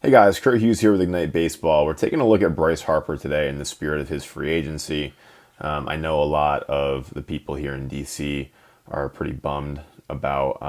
Hey guys, Kurt Hughes here with Ignite Baseball. We're taking a look at Bryce Harper today in the spirit of his free agency. I know a lot of the people here in DC are pretty bummed about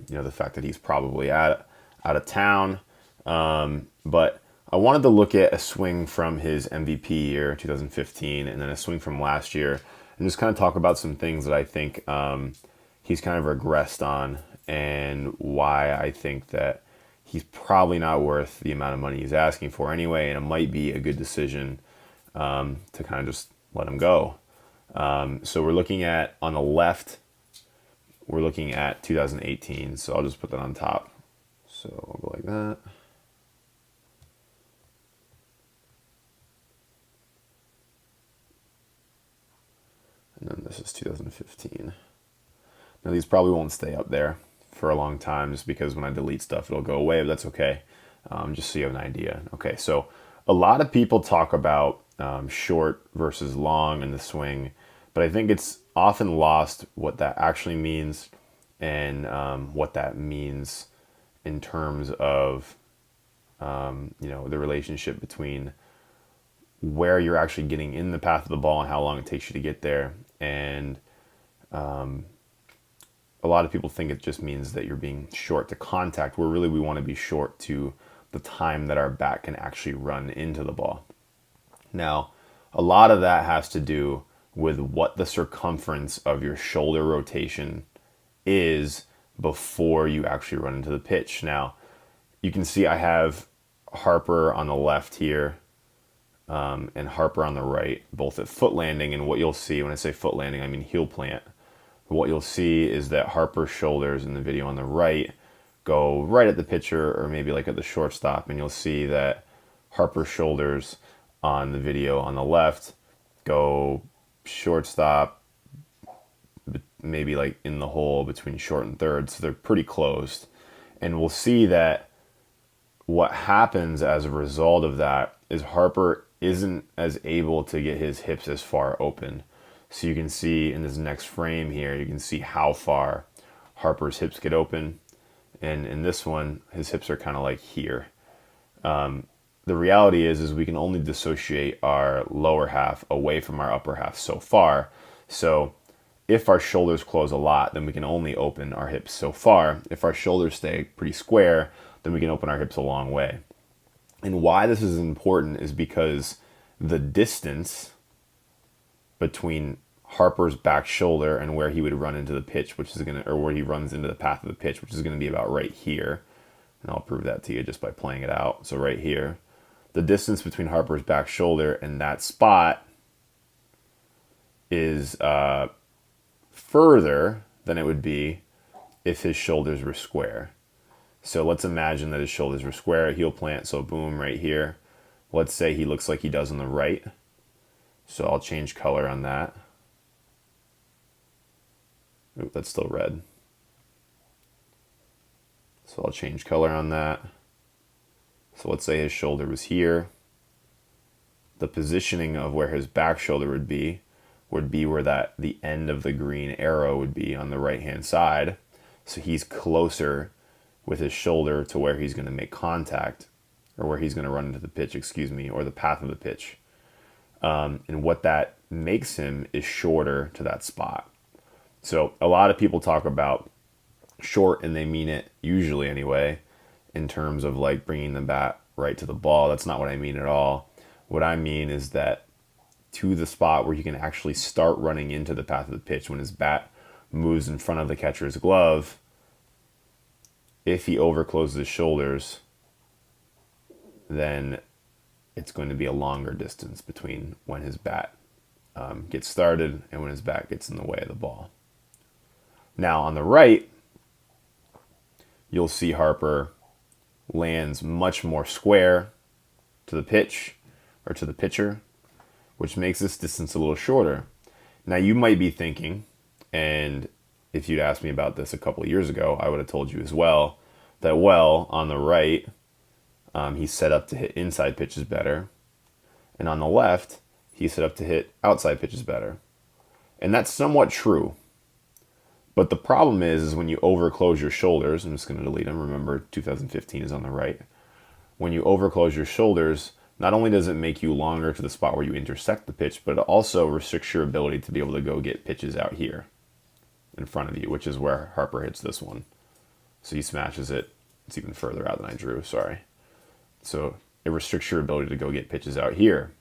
the fact that he's probably out of town. But I wanted to look at a swing from his MVP year, 2015, and then a swing from last year, and just kind of talk about some things that I think he's kind of regressed on, and why I think that he's probably not worth the amount of money he's asking for anyway, and it might be a good decision to kind of just let him go. So we're looking at, on the left, we're looking at 2018, so I'll just put that on top. So I'll go like that. And then this is 2015. Now these probably won't stay up there for a long time just because when I delete stuff it'll go away, but that's okay. Just so you have an idea. Okay, so a lot of people talk about short versus long in the swing, but I think it's often lost what that actually means, and what that means in terms of the relationship between where you're actually getting in the path of the ball and how long it takes you to get there. And a lot of people think it just means that you're being short to contact, where really we want to be short to the time that our bat can actually run into the ball. Now, a lot of that has to do with what the circumference of your shoulder rotation is before you actually run into the pitch. Now, you can see I have Harper on the left here, and Harper on the right, both at foot landing. And what you'll see, when I say foot landing, I mean heel plant. What you'll see is that Harper's shoulders in the video on the right go right at the pitcher, or maybe like at the shortstop, and you'll see that Harper's shoulders on the video on the left go shortstop, maybe like in the hole between short and third, so they're pretty close. And we'll see that what happens as a result of that is Harper isn't as able to get his hips as far open. So you can see in this next frame here, you can see how far Harper's hips get open. And in this one, his hips are kind of like here. The reality is we can only dissociate our lower half away from our upper half so far. So if our shoulders close a lot, then we can only open our hips so far. If our shoulders stay pretty square, then we can open our hips a long way. And why this is important is because the distance between Harper's back shoulder and where he would run into the pitch, or where he runs into the path of the pitch, which is going to be about right here. And I'll prove that to you just by playing it out. So right here, the distance between Harper's back shoulder and that spot is further than it would be if his shoulders were square. So let's imagine that his shoulders were square at heel plant. So boom, right here. Let's say he looks like he does on the right. So I'll change color on that. Oop, that's still red. So I'll change color on that. So let's say his shoulder was here. The positioning of where his back shoulder would be where the end of the green arrow would be on the right hand side. So he's closer with his shoulder to where he's going to make contact, or where he's going to run into the pitch, or the path of the pitch. And what that makes him is shorter to that spot. So a lot of people talk about short, and they mean it, usually anyway, in terms of like bringing the bat right to the ball. That's not what I mean at all. What I mean is that to the spot where he can actually start running into the path of the pitch when his bat moves in front of the catcher's glove. If he overcloses his shoulders, then it's going to be a longer distance between when his bat gets started and when his bat gets in the way of the ball. Now on the right, you'll see Harper lands much more square to the pitch, or to the pitcher, which makes this distance a little shorter. Now you might be thinking, and if you'd asked me about this a couple of years ago, I would have told you as well, that on the right, he's set up to hit inside pitches better, and on the left, he's set up to hit outside pitches better. And that's somewhat true. But the problem is when you overclose your shoulders, I'm just going to delete them. Remember, 2015 is on the right. when you overclose your shoulders, not only does it make you longer to the spot where you intersect the pitch, but it also restricts your ability to be able to go get pitches out here in front of you, which is where Harper hits this one. So he smashes it. It's even further out than I drew, sorry. So it restricts your ability to go get pitches out here.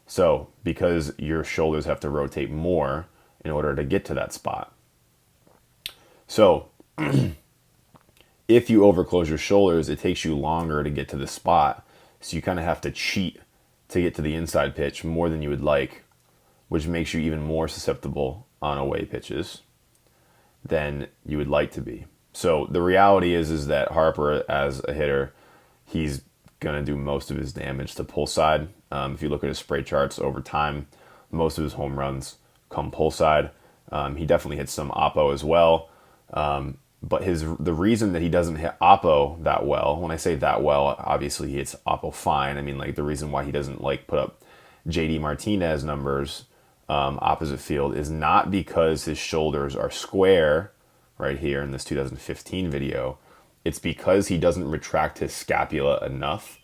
So because your shoulders have to rotate more in order to get to that spot. So if you overclose your shoulders, it takes you longer to get to the spot. So you kind of have to cheat to get to the inside pitch more than you would like, which makes you even more susceptible on away pitches than you would like to be. So the reality is that Harper, as a hitter, he's going to do most of his damage to pull side. If you look at his spray charts over time, most of his home runs come pull side. He definitely hits some oppo as well. But the reason that he doesn't hit oppo that well, when I say that well, obviously he hits oppo fine. I mean, like, the reason why he doesn't like put up JD Martinez numbers opposite field is not because his shoulders are square right here in this 2015 video. It's because he doesn't retract his scapula enough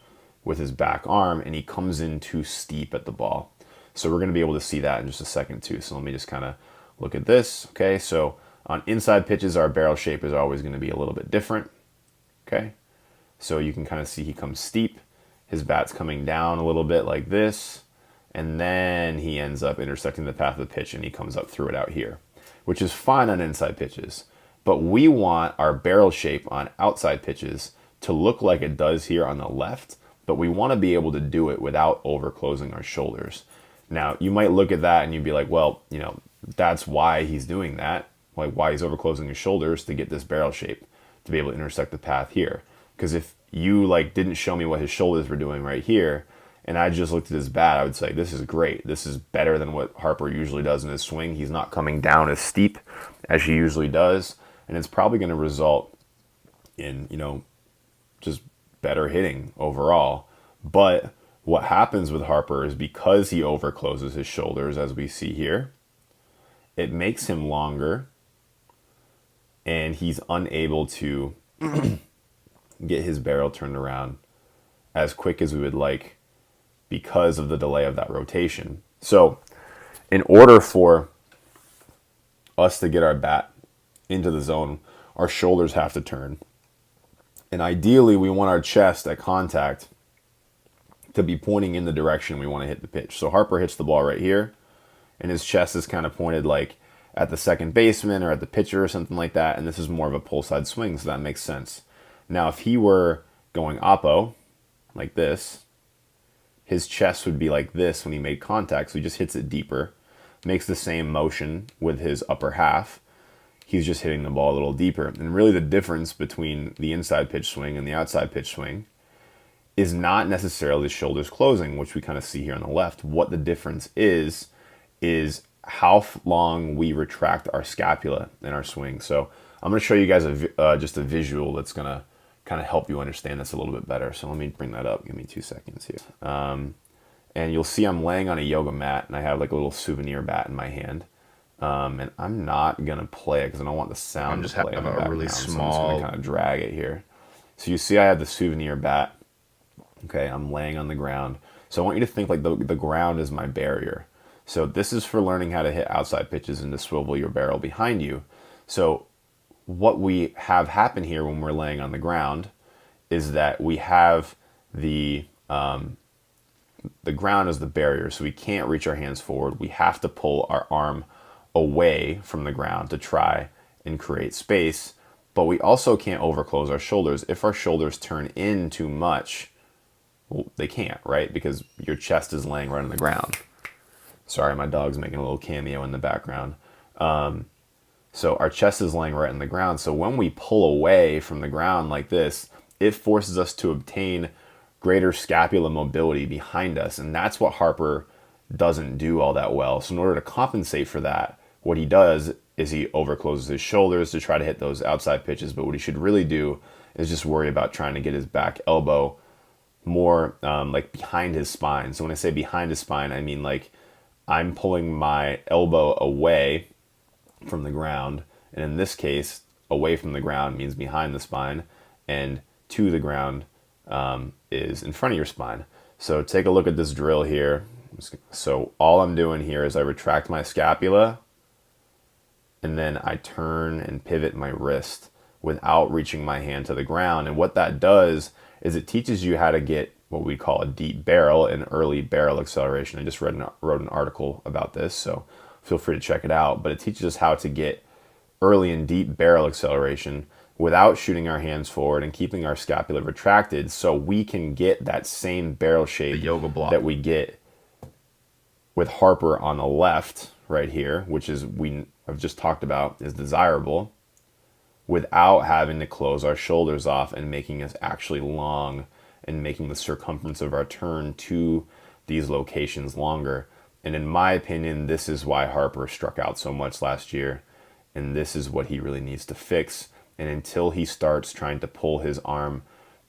with his back arm, and he comes in too steep at the ball. So we're going to be able to see that in just a second too. So let me just kind of look at this. Okay, so on inside pitches, our barrel shape is always going to be a little bit different. Okay, so you can kind of see he comes steep. His bat's coming down a little bit like this, and then he ends up intersecting the path of the pitch, and he comes up through it out here, which is fine on inside pitches. But we want our barrel shape on outside pitches to look like it does here on the left, but we want to be able to do it without overclosing our shoulders. Now, you might look at that and you'd be like, well, you know, that's why he's doing that, like why he's overclosing his shoulders to get this barrel shape, to be able to intersect the path here. Because if you like didn't show me what his shoulders were doing right here, and I just looked at his bat, I would say, this is great. This is better than what Harper usually does in his swing. He's not coming down as steep as he usually does. And it's probably going to result in, you know, just better hitting overall. But what happens with Harper is because he overcloses his shoulders, as we see here, it makes him longer, and he's unable to get his barrel turned around as quick as we would like because of the delay of that rotation. So in order for us to get our bat into the zone, our shoulders have to turn. And ideally, we want our chest at contact to be pointing in the direction we want to hit the pitch. So Harper hits the ball right here, and his chest is kind of pointed like at the second baseman or at the pitcher or something like that, and this is more of a pull side swing, so that makes sense. Now, if he were going oppo, like this, his chest would be like this when he made contact, so he just hits it deeper, makes the same motion with his upper half. He's just hitting the ball a little deeper. And really the difference between the inside pitch swing and the outside pitch swing is not necessarily the shoulders closing, which we kind of see here on the left. What the difference is how long we retract our scapula in our swing. So I'm going to show you guys just a visual that's going to kind of help you understand this a little bit better. So let me bring that up. Give me 2 seconds here. And you'll see I'm laying on a yoga mat, and I have like a little souvenir bat in my hand. And I'm not going to play it because I don't want the sound to play in the background. Really small. So I'm just going to kind of drag it here. So you see I have the souvenir bat. Okay, I'm laying on the ground. So I want you to think like the ground is my barrier. So this is for learning how to hit outside pitches and to swivel your barrel behind you. So what we have happen here when we're laying on the ground is that we have the ground as the barrier. So we can't reach our hands forward. We have to pull our arm away from the ground to try and create space, but we also can't overclose our shoulders. If our shoulders turn in too much, well, they can't, right? Because your chest is laying right on the ground. Sorry, my dog's making a little cameo in the background. So our chest is laying right on the ground. So when we pull away from the ground like this, it forces us to obtain greater scapular mobility behind us. And that's what Harper doesn't do all that well. So in order to compensate for that, what he does is he overcloses his shoulders to try to hit those outside pitches. But what he should really do is just worry about trying to get his back elbow more like behind his spine. So when I say behind his spine, I mean like I'm pulling my elbow away from the ground. And in this case, away from the ground means behind the spine, and to the ground is in front of your spine. So take a look at this drill here. So all I'm doing here is I retract my scapula and then I turn and pivot my wrist without reaching my hand to the ground. And what that does is it teaches you how to get what we call a deep barrel, an early barrel acceleration. I just wrote an article about this, so feel free to check it out. But it teaches us how to get early and deep barrel acceleration without shooting our hands forward and keeping our scapula retracted, so we can get that same barrel shape yoga block that we get with Harper on the left right here, which is I've just talked about is desirable, without having to close our shoulders off and making us actually long and making the circumference of our turn to these locations longer. And in my opinion, this is why Harper struck out so much last year, and this is what he really needs to fix. And until he starts trying to pull his arm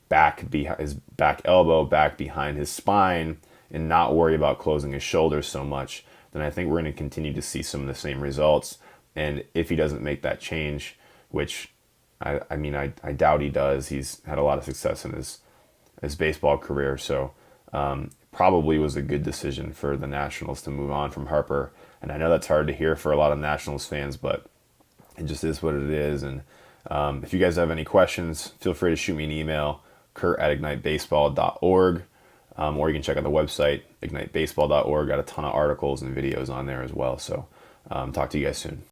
back, his back elbow back behind his spine, and not worry about closing his shoulders so much, then I think we're going to continue to see some of the same results. And if he doesn't make that change, which I doubt he does, he's had a lot of success in his baseball career, so probably was a good decision for the Nationals to move on from Harper. And I know that's hard to hear for a lot of Nationals fans, but it just is what it is. And if you guys have any questions, feel free to shoot me an email, kurt@ignitebaseball.org, or you can check out the website, ignitebaseball.org. Got a ton of articles and videos on there as well. So talk to you guys soon.